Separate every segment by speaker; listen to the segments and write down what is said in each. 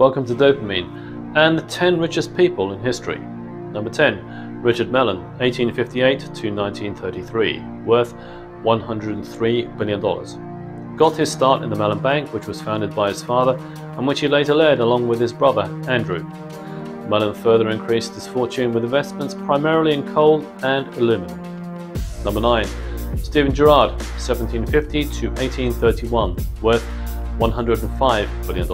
Speaker 1: Welcome to DOPrMINE and the 10 richest people in history. Number 10. Richard Millen, 1858 to 1933, worth $103 billion. Got his start in the Millen Bank, which was founded by his father and which he later led along with his brother Andrew. Millen further increased his fortune with investments primarily in coal and aluminum. Number 9. Stephen Girard, 1750 to 1831, worth $105 billion.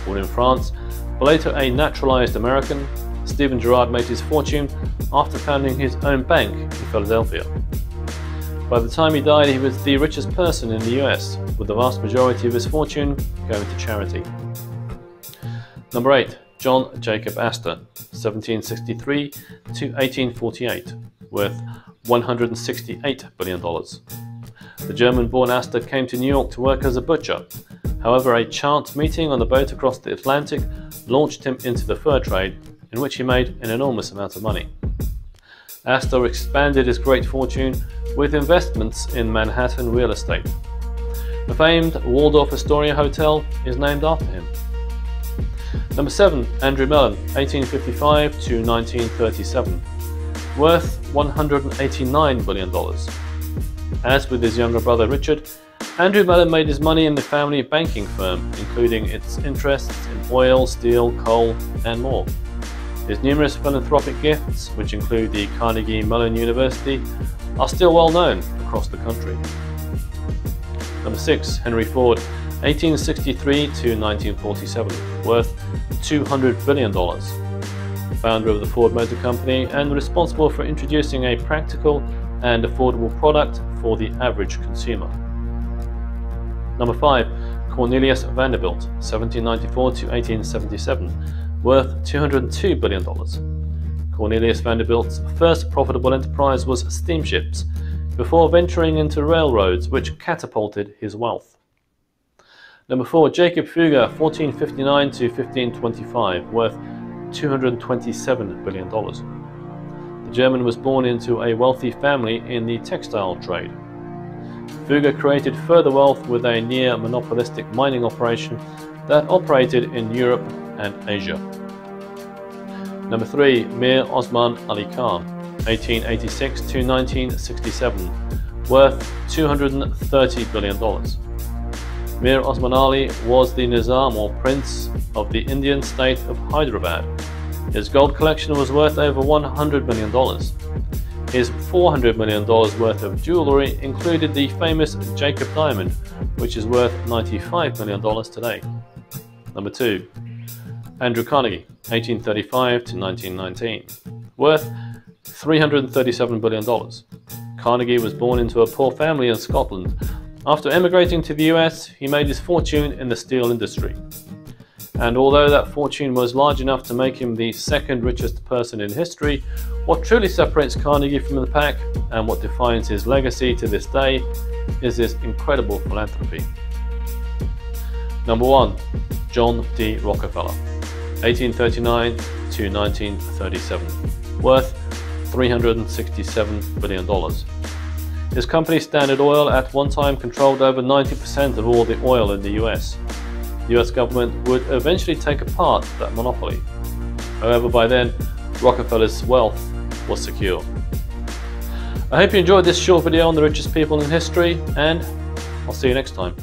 Speaker 1: Born in France, but later a naturalized American, Stephen Girard made his fortune after founding his own bank in Philadelphia. By the time he died, he was the richest person in the US, with the vast majority of his fortune going to charity. Number 8. John Jacob Astor, 1763 to 1848, worth $168 billion. The German-born Astor came to New York to work as a butcher. However, a chance meeting on the boat across the Atlantic launched him into the fur trade, in which he made an enormous amount of money. Astor expanded his great fortune with investments in Manhattan real estate. The famed Waldorf Astoria Hotel is named after him. Number 7. Andrew Millen, 1855 to 1937, worth $189 billion. As with his younger brother Richard, Andrew Millen made his money in the family banking firm, including its interests in oil, steel, coal, and more. His numerous philanthropic gifts, which include the Carnegie Millen University, are still well known across the country. Number 6. Henry Ford, 1863 to 1947, worth $200 billion. Founder of the Ford Motor Company and responsible for introducing a practical and affordable product for the average consumer. Number 5. Cornelius Vanderbilt, 1794 to 1877, worth $202 billion. Cornelius Vanderbilt's first profitable enterprise was steamships, before venturing into railroads, which catapulted his wealth. Number 4. Jacob Fugger, 1459 to 1525, worth $227 billion. The German was born into a wealthy family in the textile trade. Fugger created further wealth with a near monopolistic mining operation that operated in Europe and Asia. Number 3. Mir Osman Ali Khan, 1886 to 1967, worth $230 billion. Mir Osman Ali was the Nizam or Prince of the Indian state of Hyderabad. His gold collection was worth over $100 million. His $400 million worth of jewellery included the famous Jacob diamond, which is worth $95 million today. Number 2. Andrew Carnegie, 1835 to 1919, worth $337 billion. Carnegie was born into a poor family in Scotland. After emigrating to the US, he made his fortune in the steel industry. And although that fortune was large enough to make him the second richest person in history, what truly separates Carnegie from the pack and what defines his legacy to this day is his incredible philanthropy. Number 1. John D. Rockefeller, 1839 to 1937, worth $367 billion. His company Standard Oil at one time controlled over 90% of all the oil in the US. The US government would eventually take apart that monopoly. However, by then, Rockefeller's wealth was secure. I hope you enjoyed this short video on the richest people in history, and I'll see you next time.